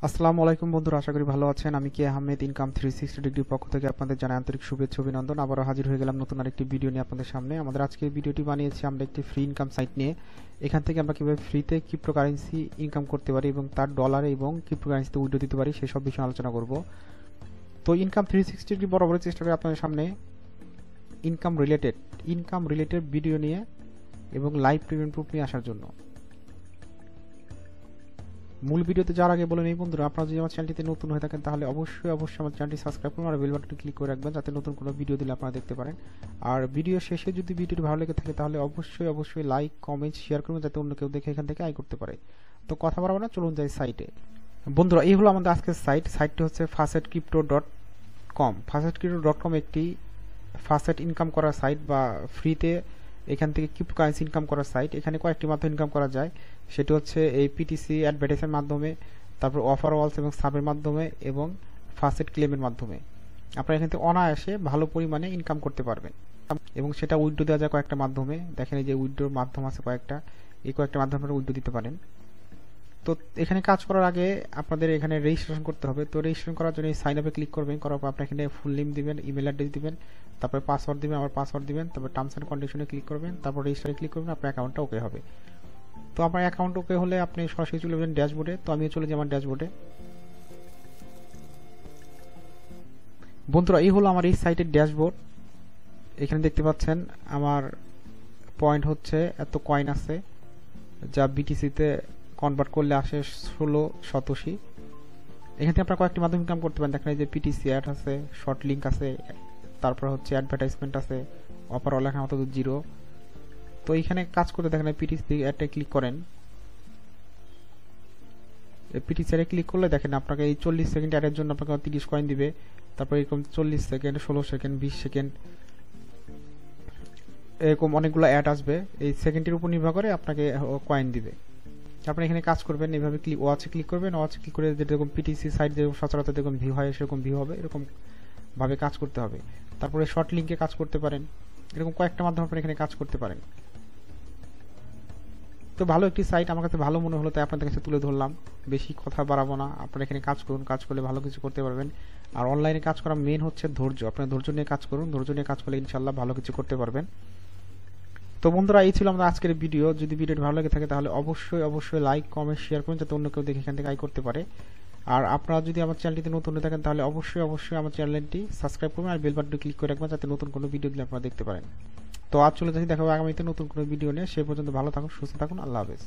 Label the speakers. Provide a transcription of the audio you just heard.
Speaker 1: আসসালামু আলাইকুম বন্ধুরা, আশা করি ভালো আছেন। আমি কে আহমেদ ইনকাম 360 ডিগ্রির পক্ষ থেকে আপনাদের জানাই আন্তরিক শুভেচ্ছা অভিনন্দন। আবারও হাজির হয়ে গেলাম নতুন আরেকটি ভিডিও নিয়ে আপনাদের সামনে। আমাদের আজকের ভিডিওটি বানিয়েছি আমরা একটি ফ্রি ইনকাম সাইট নিয়ে। এখান থেকে আমরা কীভাবে ফ্রিতে ক্রিপ্টোকারেন্সি ইনকাম করতে পারি এবং তার ডলারে এবং ক্রিপ্টোকারেন্সিতে উইথড্র দিতে পারি সেসব বিষয়ে আলোচনা করব। তো ইনকাম 360 ডিগ্রি বরাবর চেষ্টা করি আপনাদের সামনে ইনকাম রিলেটেড ভিডিও নিয়ে এবং লাইভ পেমেন্ট প্রুফ নিয়ে আসার জন্য। মূল ভিডিওতে যাওয়ার আগে বলে নেই বন্ধুরা, আপনারা যদি আমার চ্যানেলটিতে নতুন হয়ে থাকেন তাহলে অবশ্যই আমার চ্যানেলটি সাবস্ক্রাইব করুন আর বেল বাটনটি ক্লিক করে রাখবেন যাতে নতুন কোনো ভিডিও দিলে আপনারা দেখতে পারেন। আর ভিডিও শেষে যদি ভিডিওটি ভালো লেগে থাকে তাহলে অবশ্যই লাইক কমেন্ট শেয়ার করুন যাতে অন্য কেউ দেখে এখান থেকে আয় করতে পারে। তো কথা বাড়াবো না, চলুন যাই সাইটে। বন্ধুরা, এই হলো আমাদের আজকের সাইটটি হচ্ছে faucetcrypto.com। faucetcrypto.com একটি ফাসেট ইনকাম করার সাইট বা ফ্রিতে এখান থেকে ক্রিপ্টোকারেন্সি ইনকাম করার সাইট। এখানে কয়েকটি মাধ্যমে ইনকাম করা যায়, সেটি হচ্ছে এই পিটিসি অ্যাডভার্টাইজের মাধ্যমে, তারপর অফার ওয়ালস এবং সাবের মাধ্যমে এবং ফাসেট ক্লেমের মাধ্যমে আপনারা এখান থেকে অনায়াসে ভালো পরিমাণে ইনকাম করতে পারবেন এবং সেটা উইথড্র দেওয়া যায় কয়েকটা মাধ্যমে। দেখেন এই যে উইথড্রোর মাধ্যম আছে কয়েকটা, এই কয়েকটা মাধ্যমে আপনারা উইথড্র দিতে পারেন। তো এখানে কাজ করার আগে আপনাদের এখানে রেজিস্ট্রেশন করতে হবে। তো রেজিস্ট্রেশন করার জন্য এই সাইন আপে ক্লিক করবেন, করার পর আপনি এখানে ফুল নেম দিবেন, ইমেল অ্যাড্রেস দিবেন, তারপরে পাসওয়ার্ড দিবেন, আবার পাসওয়ার্ড দিবেন, তারপর টার্মস অ্যান্ড কন্ডিশনে ক্লিক করবেন, তারপর রেজিস্টারে ক্লিক করবেন, আপনার অ্যাকাউন্টটা ওকে হবে। তো আপনার অ্যাকাউন্ট ওকে হলে আপনি সরাসরি চলে যাবেন ড্যাশবোর্ডে। তো আমিও চলে যাই আমার ড্যাশবোর্ডে। বন্ধুরা, এই হলো আমার এই সাইটের ড্যাশবোর্ড। এখানে দেখতে পাচ্ছেন আমার পয়েন্ট হচ্ছে এত কয়েন আছে, যা বিটিসিতে কনভার্ট করলে আসে 1687। এখান থেকে আপনারা কয়েকটি মাধ্যমে ইনকাম করতে পারেন। দেখেন এই যে পিটিসি অ্যাড আছে, শর্ট লিঙ্ক আছে, তারপর হচ্ছে অ্যাডভার্টাইজমেন্ট আছে, অফার অল এখানে অত 0। তো এইখানে কাজ করতে দেখেন পিটিসি অ্যাডে ক্লিক করেন। পিটিসি অ্যাডে ক্লিক করলে দেখেন আপনাকে এই 40 সেকেন্ড অ্যাডের জন্য আপনাকে 30 কয়েন দিবে। তারপর এরকম 40 সেকেন্ড, 16 সেকেন্ড, 20 সেকেন্ড, এরকম অনেকগুলো অ্যাড আসবে। এই সেকেন্ডের উপর নির্ভর করে আপনাকে কয়েন দিবে। আপনি এখানে কাজ করবেন, এইভাবে ওয়াচে ক্লিক করবেন। ওয়াচে ক্লিক করে যেরকম পিটিসি সাইট যেরকম সচরাচর যেরকম ভিউ হয় সেরকম ভিউ হবে, এরকম ভাবে কাজ করতে হবে। তারপরে শর্ট লিঙ্কে কাজ করতে পারেন, এরকম কয়েকটা মাধ্যমে আপনি এখানে কাজ করতে পারেন। তো ভালো একটি সাইট আমার কাছে ভালো মনে হলো, তাই আপনাদের কাছে তুলে ধরলাম। বেশি কথা বাড়াবো না, আপনারা এখানে কাজ করুন, কাজ করলে ভালো কিছু করতে পারবেন। আর অনলাইনে কাজ করা মেন হচ্ছে ধৈর্য। আপনারা ধৈর্য নিয়ে কাজ করুন, ধৈর্য নিয়ে কাজ করলে ইনশাল্লাহ ভালো কিছু করতে পারবেন। তো বন্ধুরা, এই ছিল আমাদের আজকের ভিডিও। যদি ভিডিওটি ভালো লাগে থাকে তাহলে অবশ্যই লাইক কমেন্ট শেয়ার করুন যাতে অন্য কেউ দেখে এখান থেকে আয় করতে পারে। আর আপনারা যদি আমার চ্যানেলটিতে নতুন হয়ে থাকেন তাহলে অবশ্যই আমার চ্যানেলটি সাবস্ক্রাইব করবেন আর বেল বাটনটি ক্লিক করে রাখবেন যাতে নতুন কোনো ভিডিও দিলে আপনারা দেখতে পারেন। তো আজ চলে যাচ্ছি, দেখা হবে আগামীতে নতুন কোনো ভিডিও নিয়ে। সে পর্যন্ত ভালো থাকুন, সুস্থ থাকুন, আল্লাহ হাফেজ।